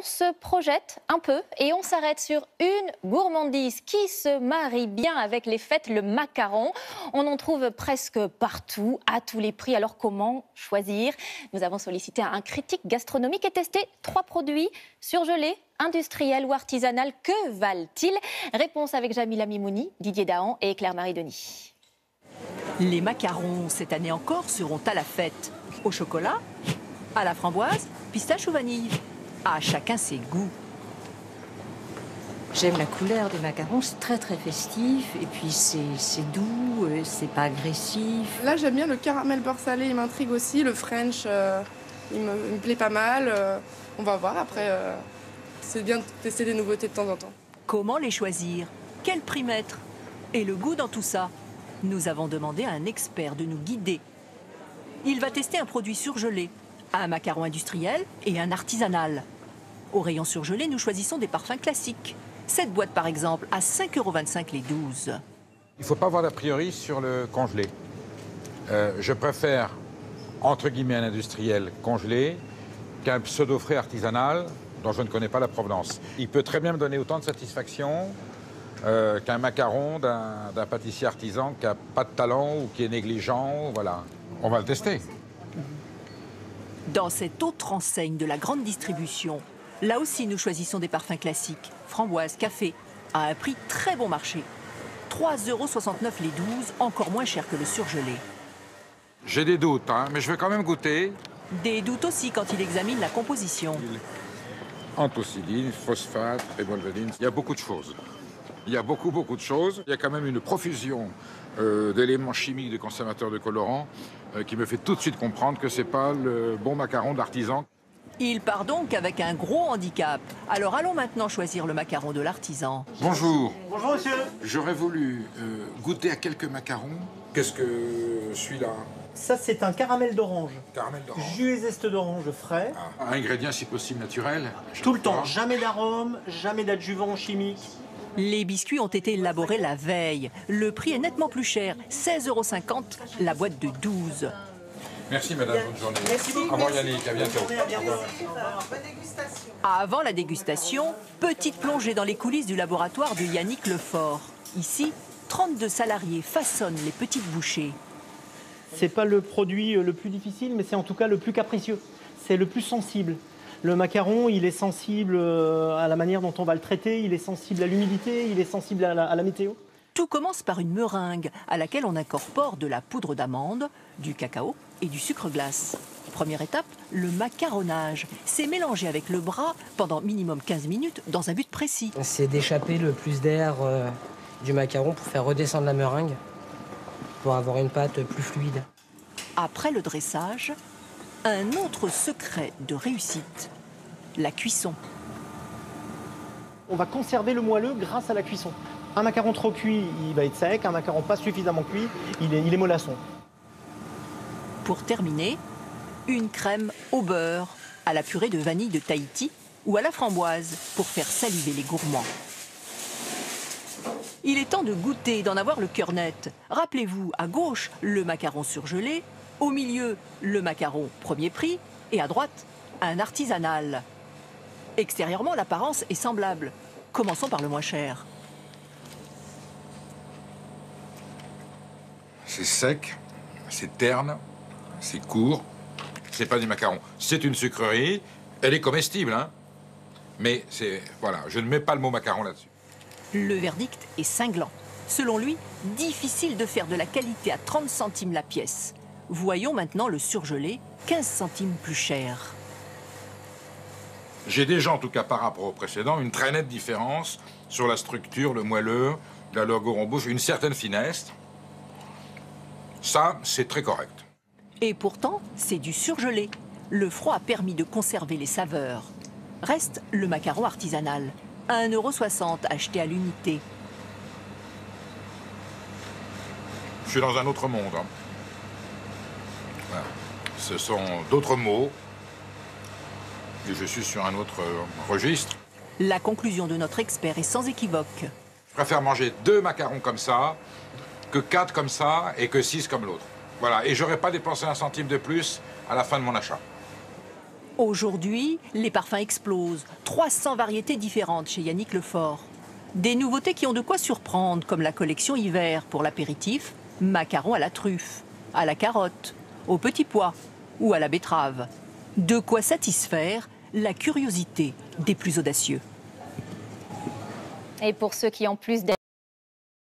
se projette un peu et on s'arrête sur une gourmandise qui se marie bien avec les fêtes, le macaron. On en trouve presque partout, à tous les prix. Alors comment choisir? Nous avons sollicité un critique gastronomique et testé 3 produits surgelés, industriels ou artisanaux. Que valent-ils? Réponse avec Jamila Mimouni, Didier Dahan et Claire-Marie Denis. Les macarons, cette année encore, seront à la fête. Au chocolat, à la framboise, pistache ou vanille. À chacun ses goûts. J'aime la couleur des macarons, c'est très très festif. Et puis c'est doux, c'est pas agressif. Là j'aime bien le caramel beurre salé, il m'intrigue aussi. Le French, il me plaît pas mal. On va voir après. C'est bien de tester des nouveautés de temps en temps. Comment les choisir? Quel prix mettre? Et le goût dans tout ça? Nous avons demandé à un expert de nous guider. Il va tester un produit surgelé, un macaron industriel et un artisanal. Au rayon surgelé, nous choisissons des parfums classiques. Cette boîte, par exemple, à 5,25 € les 12. Il ne faut pas avoir d'a priori sur le congelé. Je préfère, entre guillemets, un industriel congelé qu'un pseudo-frais artisanal dont je ne connais pas la provenance. Il peut très bien me donner autant de satisfaction qu'un macaron d'un pâtissier artisan qui n'a pas de talent ou qui est négligent. Voilà. On va le tester. Dans cette autre enseigne de la grande distribution, là aussi nous choisissons des parfums classiques, framboise, café, à un prix très bon marché. 3,69 € les 12, encore moins cher que le surgelé. J'ai des doutes, hein, mais je vais quand même goûter. Des doutes aussi quand il examine la composition. Anthocyline, phosphate, rébolvedine, il y a beaucoup de choses. Il y a beaucoup de choses. Il y a quand même une profusion d'éléments chimiques, de conservateurs, de colorants, qui me fait tout de suite comprendre que c'est pas le bon macaron d'artisan. Il part donc avec un gros handicap. Alors allons maintenant choisir le macaron de l'artisan. Bonjour. Bonjour monsieur. J'aurais voulu goûter à quelques macarons. Qu'est-ce que celui-là? Ça c'est un caramel d'orange. Caramel d'orange. Jus et zeste d'orange frais. Ah, un ingrédient si possible naturel. Tout le temps, jamais d'arôme, jamais d'adjuvant chimique. Les biscuits ont été élaborés la veille. Le prix est nettement plus cher, 16,50 € la boîte de 12. Merci madame, bonne journée. Merci beaucoup. Au revoir Yannick, à bientôt. À bientôt. Avant la dégustation, petite plongée dans les coulisses du laboratoire de Yannick Lefort. Ici, 32 salariés façonnent les petites bouchées. C'est pas le produit le plus difficile, mais c'est en tout cas le plus capricieux. C'est le plus sensible. Le macaron, il est sensible à la manière dont on va le traiter, il est sensible à l'humidité, il est sensible à la météo. Tout commence par une meringue à laquelle on incorpore de la poudre d'amande, du cacao et du sucre glace. Première étape, le macaronnage. C'est mélangé avec le bras pendant minimum 15 minutes dans un but précis. C'est d'échapper le plus d'air du macaron pour faire redescendre la meringue, pour avoir une pâte plus fluide. Après le dressage, un autre secret de réussite, la cuisson. On va conserver le moelleux grâce à la cuisson. Un macaron trop cuit, il va être sec. Un macaron pas suffisamment cuit, il est mollasson. Pour terminer, une crème au beurre, à la purée de vanille de Tahiti ou à la framboise pour faire saliver les gourmands. Il est temps de goûter, d'en avoir le cœur net. Rappelez-vous, à gauche, le macaron surgelé, au milieu, le macaron premier prix et à droite, un artisanal. Extérieurement, l'apparence est semblable. Commençons par le moins cher. C'est sec, c'est terne, c'est court. C'est pas du macaron. C'est une sucrerie. Elle est comestible, hein. Mais c'est... Voilà, je ne mets pas le mot macaron là-dessus. Le verdict est cinglant. Selon lui, difficile de faire de la qualité à 30 centimes la pièce. Voyons maintenant le surgelé, 15 centimes plus cher. J'ai déjà, en tout cas par rapport au précédent, une très nette différence sur la structure, le moelleux, la logo en bouche, une certaine finesse. Ça, c'est très correct. Et pourtant, c'est du surgelé. Le froid a permis de conserver les saveurs. Reste le macaron artisanal, 1,60 € acheté à l'unité. Je suis dans un autre monde. Hein. Voilà. Ce sont d'autres mots. Et je suis sur un autre registre. La conclusion de notre expert est sans équivoque. Je préfère manger 2 macarons comme ça, que 4 comme ça et que 6 comme l'autre. Voilà, et j'aurais pas dépensé 1 centime de plus à la fin de mon achat. Aujourd'hui, les parfums explosent. 300 variétés différentes chez Yannick Lefort. Des nouveautés qui ont de quoi surprendre, comme la collection hiver pour l'apéritif, macarons à la truffe, à la carotte, au petit pois ou à la betterave. De quoi satisfaire la curiosité des plus audacieux. Et pour ceux qui, en plus d'être